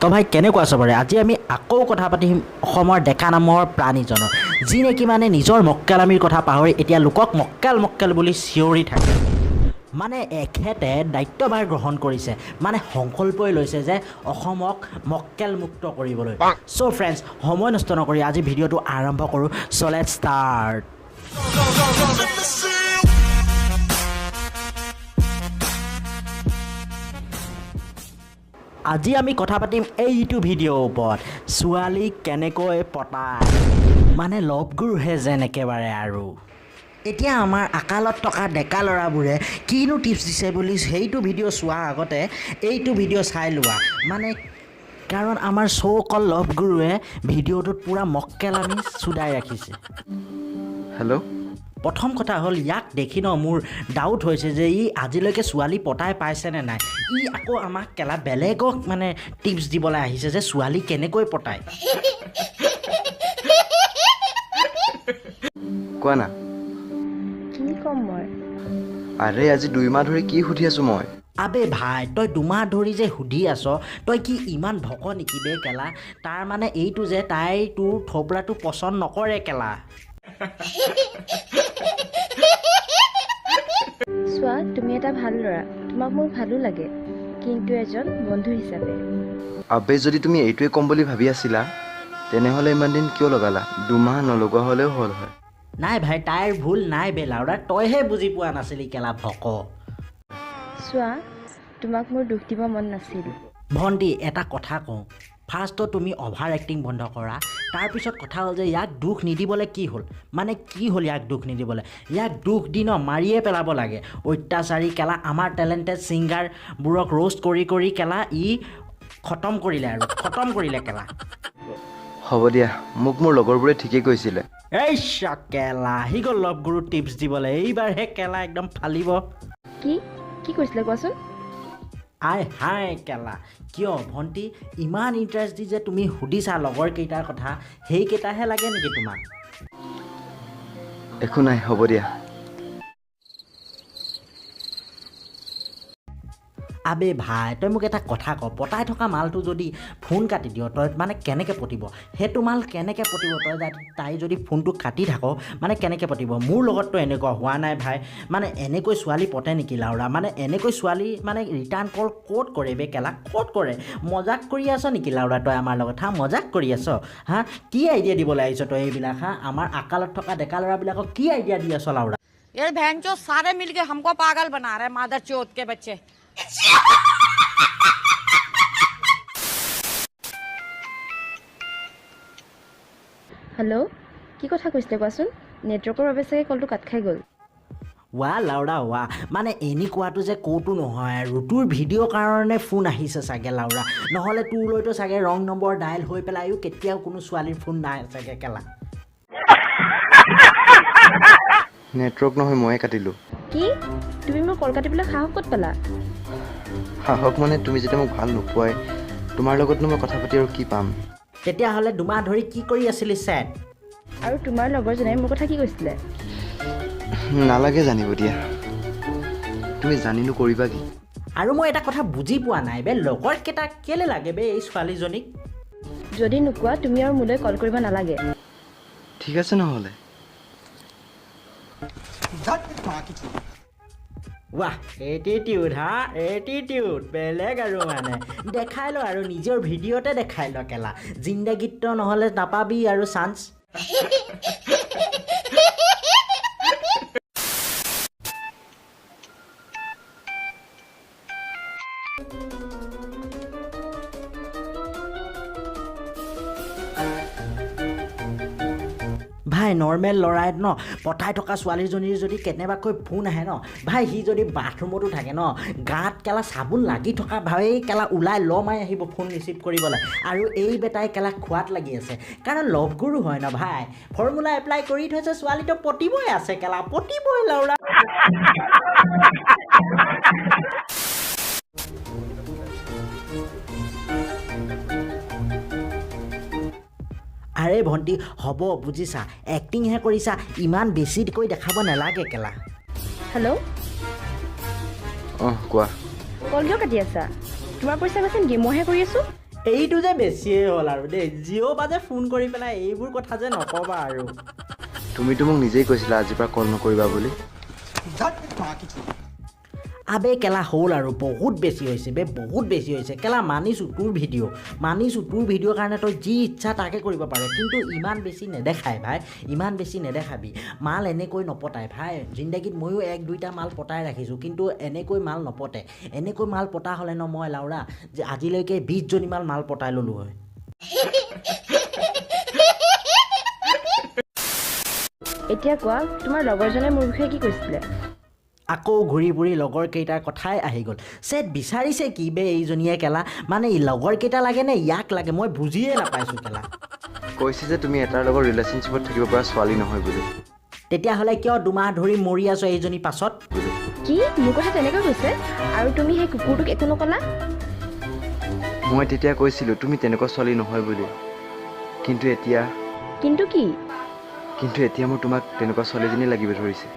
তো ভাই কেনেকুৱা চবৰে আজি আমি আকৌ কথা পাতিম অসমৰ ডেকা নামৰ প্ৰাণীজনৰ যি নেকি মানে নিজৰ মক্কেলামীৰ কথা পাহৰি এতিয়া লোকক মক্কেল বুলি চিঞৰি থাকে মানে এখেতে দায়িত্বভাৰ গ্ৰহণ কৰিছে মানে সংকল্পই লৈছে যে অসমক মক্কেল মুক্ত কৰিবলৈ সো ফ্ৰেণ্ডছ সময় নষ্ট নকৰি আজি ভিডিঅ'টো আৰম্ভ কৰোঁ সো লেটছ ষ্টাৰ্ট আজি আমি কথা পাতিম এইটো ভিডিঅ'ৰ ওপৰত ছোৱালী কেনেকৈ পতায় মানে লভগুৰুহে যেন একেবাৰে আৰু এতিয়া আমাৰ আকালত থকা ডেকা ল'ৰাবোৰে কিনো টিপছ দিছে বুলি সেইটো ভিডিঅ' চোৱাৰ আগতে এইটো ভিডিঅ' চাই লোৱা মানে কাৰণ আমাৰ শ্ব'কল লভগুৰুৱে ভিডিঅ'টোত পূৰা মক্কেলামী চুদাই ৰাখিছে হেল্ল' প্ৰথম কথা হ'ল ইয়াক দেখি ন মোৰ ডাউট হৈছে যে ই আজিলৈকে ছোৱালী পতাই পাইছেনে নাই ই আকৌ আমাক কেলা বেলেগক মানে টিপছ দিবলৈ আহিছে যে ছোৱালী কেনেকৈ পতায় কোৱা না কি কম মই আৰে আজি 2 মাহ ধৰি কি সুধি আছো মই আবে ভাই তই 2 মাহ ধৰি যে সুধি আছ তই কি ইমান ভক নেকি বে কেলা তাৰ মানে এইটো যে তাই তোৰ থপৰাটো পচন্দ নকৰে কেলা চোৱা তুমি এটা ভাল ল'ৰা তোমাক মোৰ ভালো লাগে কিন্তু এজন বন্ধু হিচাপে আবে যদি তুমি এইটোৱে কম বুলি ভাবি আছিলা তেনেহ'লে ইমান দিন কিয় লগালা 2 মাহ নলগোৱা হ'লেও হ'ল হয় নাই ভাই তাইৰ ভুল নাই বে লাউৰা তইহে বুজি পোৱা নাছিলি কেলা ভক চোৱা তোমাক মোৰ দুখ দিব মন নাছিল ভণ্টি এটা কথা কওঁ ফাৰ্ষ্টত তুমি অভাৰ এক্টিং বন্ধ কৰা তাৰপিছত কথা হ'ল যে ইয়াক দুখ নিদিবলৈ কি হ'ল মানে কি হ'ল ইয়াক দুখ নিদিবলৈ ইয়াক দুখ দি ন মাৰিয়ে পেলাব লাগে অত্যাচাৰী কেলা আমাৰ টেলেণ্টেড ছিংগাৰবোৰক ৰোষ্ট কৰি কেলা ই খতম কৰিলে কেলা হ'ব দিয়া মোক মোৰ লগৰবোৰে ঠিকেই কৈছিলে এই কেলা আহি গ'ল লভগুৰু টিপছ দিবলৈ এইবাৰহে কেলা একদম ফালিব কি কৈছিলে কোৱাচোন আই হাই কেলা কিয় ভণ্টি ইমান ইণ্টাৰেষ্ট দি যে তুমি সুধিছা লগৰকেইটাৰ কথা সেইকেইটাহে লাগে নেকি তোমাক একো নাই হ'ব দিয়া আবে ভাই তই মোক এটা কথা ক পতাই থকা মালটো যদি ফোন কাটি দিয় তই মানে কেনেকৈ পতিব সেইটো মাল কেনেকৈ পতিব তই তাই যদি ফোনটো কাটি থাক মানে কেনেকৈ পতিব মোৰ লগততো এনেকুৱা হোৱা নাই ভাই মানে এনেকৈ ছোৱালী পতে নেকি লাউৰা মানে এনেকৈ ছোৱালী মানে ৰিটাৰ্ণ কল ক'ত কৰে বে কেলা ক'ত কৰে মজাক কৰি আছ নেকি লাউৰা তই আমাৰ লগত হা মজাক কৰি আছ হা কি আইডিয়া দিবলৈ আহিছ তই এইবিলাক হা আমাৰ আকালত থকা ডেকা ল'ৰাবিলাকক কি আইডিয়া দি আছ লাউৰা ये बहन चो सारे मिलके हमको पागल बना रहे मादर चौथ के बच्चे হেল্ল' কি কথা কৈছিলে কোৱাচোন নেটৱৰ্কৰ বাবে চাগে কলটো কাট খাই গ'ল ৱা লাউৰা ৱা মানে এনেকুৱাটো যে ক'তো নহয় আৰু তোৰ ভিডিঅ'ৰ কাৰণে ফোন আহিছে চাগে লাউৰা নহ'লে তোৰলৈতো চাগে ৰং নম্বৰ ডায়েল হৈ পেলাইও কেতিয়াও কোনো ছোৱালীৰ ফোন নাই চাগে কেলা নেটৱৰ্ক নহয় ময়ে কাটিলোঁ কি তুমি মোৰ কল কাটিবলৈ সাহস ক'ত পালা সাহস মানে তুমি যেতিয়া মোক ভাল নোপোৱাই তোমাৰ লগতনো মই কথা পাতি আৰু কি পাম তেতিয়াহ'লে 2 মাহ ধৰি কি কৰি আছিলি ছেট আৰু তোমাৰ লগৰজনে মোৰ কথা কি কৈছিলে নালাগে জানিব দিয়া তুমি জানিনো কৰিবা কি আৰু মই এটা কথা বুজি পোৱা নাই বে লগৰকেইটা কেলৈ লাগে বে এই ছোৱালীজনীক যদি নোকোৱা তুমি আৰু মোলৈ কল কৰিব নালাগে ঠিক আছে নহ'লে ৱাহ এটিটিউড বেলেগ আৰু মানে দেখাই ল আৰু নিজৰ ভিডিঅ'তে দেখাই ল কেলা জিন্দাগীত নহ'লে নাপাবি আৰু চান্স ভাই নৰ্মেল ল'ৰাই ন পঠাই থকা ছোৱালীজনীৰ যদি কেনেবাকৈ ফোন আহে ন ভাই সি যদি বাথৰুমতো থাকে ন গাত কেলা চাবোন লাগি থকা ভাৱেই কেলা ওলাই লমাই আহিব ফোন ৰিচিভ কৰিবলৈ আৰু এই বেটাই কেলা খোৱাত লাগি আছে কাৰণ লভগুৰু হয় ন ভাই ফৰ্মুলা এপ্লাই কৰি থৈছে ছোৱালীটো পতিবই আছে কেলা পতিবই লাউৰা আৰে ভণ্টি হ'ব বুজিছা এক্টিংহে কৰিছা ইমান বেছিকৈ দেখাব নালাগে কেলা হেল্ল' কোৱা কল কিয় কাটি আছা তোমাৰ পইচা গৈছে নেকি মইহে কৰি আছোঁ এইটো যে বেছিয়ে হ'ল আৰু দেই জিঅ' বা যে ফোন কৰি পেলাই এইবোৰ কথা যে নকবা আৰু তুমিতো মোক নিজেই কৈছিলা আজিৰ পৰা কল নকৰিবা বুলি আবে কেলা হ'ল আৰু বহুত বেছি হৈছে বে বহুত বেছি হৈছে কেলা মানিছোঁ তোৰ ভিডিঅ'ৰ কাৰণে তই যি ইচ্ছা তাকে কৰিব পাৰ কিন্তু ইমান বেছি নেদেখাই ভাই ইমান বেছি নেদেখাবি মাল এনেকৈ নপতাই ভাই জিন্দগীত ময়ো 1-2টা মাল পতাই ৰাখিছোঁ কিন্তু এনেকৈ মাল নপতে এনেকৈ মাল পতা হ'লে ন মই লাউৰা যে আজিলৈকে 20 জনী মাল পতাই ল'লোঁ হয় এতিয়া কোৱা তোমাৰ লগৰজনে মোৰ বিষয়ে কি কৈছিলে আকৌ ঘূৰি ফুৰি লগৰ কেইটাৰ কথাই আহি গ'ল চেট বিচাৰিছে কি বে এইজনীয়ে কেলা মানে লগৰ কেইটা লাগে নে ইয়াক লাগে মই বুজিয়ে নাপাইছোঁ কেলা কৈছে যে তুমি এটাৰ লগত ৰিলেশ্যনশ্বিপত থাকিব পৰা ছোৱালী নহয় বুলি তেতিয়াহ'লে কিয় 2 মাহ ধৰি মৰি আছোঁ এইজনী পাছত কি মোৰ কথা তেনেকৈ কৈছে আৰু তুমি সেই কুকুৰটোক একো নকলা মই তেতিয়া কৈছিলোঁ তুমি তেনেকুৱা ছোৱালী নহয় বুলি কিন্তু এতিয়া মোৰ তোমাক তেনেকুৱা ছোৱালীজনী লাগিব ধৰিছে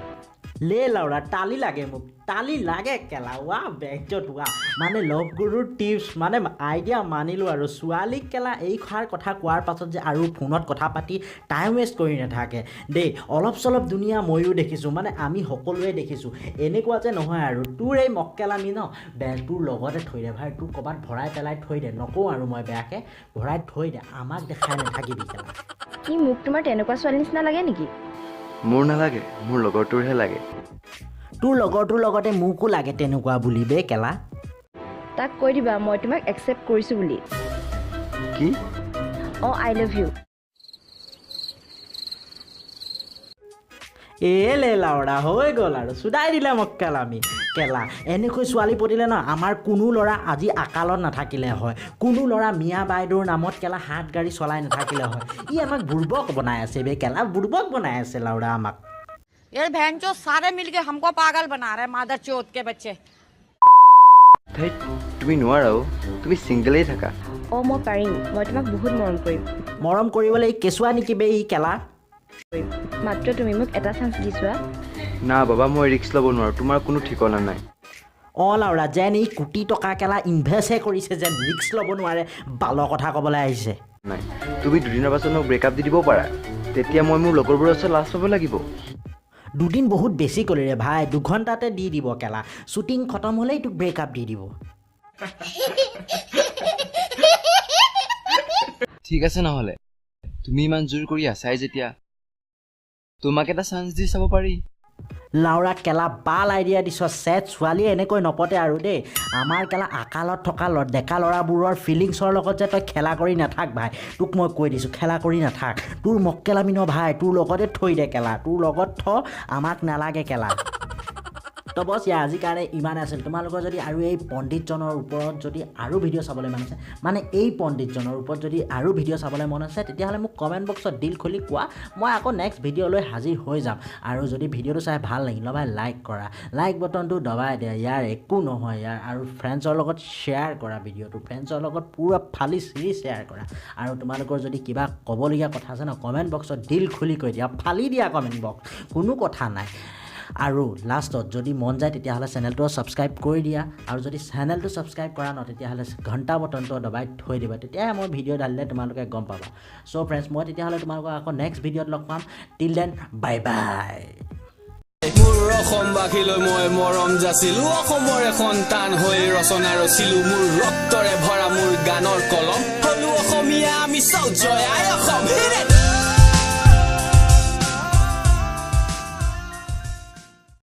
লে লাউৰা টালি লাগে মোক টালি লাগে কেলা ৱা বেগজত ৱা মানে লভ গুৰুৰ টিপছ মানে আইডিয়া মানিলোঁ আৰু ছোৱালীক কেলা এই কথা কোৱাৰ পাছত যে আৰু ফোনত কথা পাতি টাইম ৱেষ্ট কৰি নাথাকে দেই অলপ চলপ দুনিয়া ময়ো দেখিছোঁ মানে আমি সকলোৱে দেখিছোঁ এনেকুৱা যে নহয় আৰু তোৰ এই মক্কেলামি ন তোৰ লগতে থৈ দে ভাই তোৰ ক'ৰবাত ভৰাই পেলাই থৈ দে নকওঁ আৰু মই বেয়াকৈ ভৰাই থৈ দে আমাক দেখাই নাথাকিবি কেলা কি মোক তোমাৰ তেনেকুৱা ছোৱালী নিচিনা লাগে নেকি মোৰ নালাগে মোৰ লগৰটোৰহে লাগে তোৰ লগৰটোৰ লগতে মোকো লাগে তেনেকুৱা বুলি বে কেলা তাক কৈ দিবা মই তোমাক একচেপ্ট কৰিছোঁ বুলি কি আই লাভ ইউ লে লাউৰা হৈ গ'ল আৰু চুদাই দিলে মক্কেলামি কেলা এনেকৈ ছোৱালী পতিলে ন আমাৰ কোনো ল'ৰা আজি আকালত নাথাকিলে হয় কোনো ল'ৰা মিয়া বাইদেউৰ নামত কেলা হাত গাড়ী চলাই নাথাকিলে হয় ই আমাক বুৰ্বক বনাই আছে বে কেলা বুৰ্বক বনাই আছে লাউৰা আমাক ये बहनचो सारे मिलके हमको पागल बना रहे मादर चोत के बच्चे তুমি নোৱাৰাও তুমি ছিংগলেই থাকা মই পাৰিম মই তোমাক বহুত মৰম কৰিম মৰম কৰিবলৈ কেঁচুৱা নেকি বে ই কেলা মাত্ৰ তুমি মোক এটা চান্স দি চোৱা না বাবা মই ৰিস্ক ল'ব নোৱাৰোঁ তোমাৰ কোনো ঠিকনা নাই লাউৰা যেন এই কোটি টকা কেলা ইনভেষ্টহে কৰিছে যেন ৰিস্ক ল'ব নোৱাৰে বালৰ কথা ক'বলৈ আহিছে নাই তুমি দুদিনৰ পাছত মোক ব্ৰেকআপ দি দিব পাৰা তেতিয়া মই মোৰ লগৰবোৰৰ ওচৰত লাজ পাব লাগিব 2 দিন বহুত বেছি কৰিলে ভাই 2 ঘণ্টাতে দি দিব কেলা শ্বুটিং খতম হ'লেই তোক ব্ৰেকআপ দি দিব ঠিক আছে নহ'লে তুমি ইমান জোৰ কৰি আছাই যেতিয়া তোমাক এটা চান্স দি চাব পাৰি লাউৰা কেলা বাল আইডিয়া দিছ চেট ছোৱালীয়ে এনেকৈ নপতে আৰু দেই আমাৰ কেলা আকালত থকা ডেকা ল'ৰাবোৰৰ ফিলিংছৰ লগত যে তই খেলা কৰি নাথাক ভাই তোক মই কৈ দিছোঁ খেলা কৰি নাথাক তোৰ মক্কেলামি ন ভাই তোৰ লগতে থৈ দে কেলা তোৰ লগত আমাক নালাগে কেলা তো বছ আজিৰ কাৰণে ইমান আছিল তোমালোকৰ যদি আৰু এই পণ্ডিতজনৰ ওপৰত যদি আৰু ভিডিঅ' চাবলৈ মন আছে মানে এই পণ্ডিতজনৰ ওপৰত যদি আৰু ভিডিঅ' চাবলৈ মন আছে তেতিয়াহ'লে মোক কমেণ্ট বক্সত দিল খুলি কোৱা মই আকৌ নেক্সট ভিডিঅ' লৈ হাজিৰ হৈ যাম আৰু যদি ভিডিঅ'টো চাই ভাল লাগিল ভাই লাইক কৰা লাইক বটনটো দবাই দিয়া ইয়াৰ একো নহয় ইয়াৰ আৰু ফ্ৰেণ্ডছৰ লগত শ্বেয়াৰ কৰা ভিডিঅ'টো ফ্ৰেণ্ডছৰ লগত পূৰা ফালি চিৰি শ্বেয়াৰ কৰা আৰু তোমালোকৰ যদি কিবা ক'বলগীয়া কথা আছে ন কমেণ্ট বক্সত দিল খুলি কৈ দিয়া ফালি দিয়া কমেণ্ট বক্স কোনো কথা নাই আৰু লাষ্টত যদি মন যায় তেতিয়াহ'লে চেনেলটো ছাবস্ক্ৰাইব কৰি দিয়া আৰু যদি চেনেলটো ছাবস্ক্ৰাইব কৰা ন তেতিয়াহ'লে ঘণ্টা বটনটো দবাই থৈ দিবা তেতিয়াহে মই ভিডিঅ' ঢালিলে তোমালোকে গম পাবা চ' ফ্ৰেণ্ডছ মই তেতিয়াহ'লে তোমালোকক আকৌ নেক্সট ভিডিঅ'ত লগ পাম টিল দেন বাই বাই মোৰ অসমবাসীলৈ মই মৰম যাচিলো অসমৰ এখন টান হৈ ৰচনা ৰচিলো মোৰ ৰক্তৰে ভৰা মোৰ গানৰ কলম হলো অসমীয়া আমি চৌ জয় আই অসম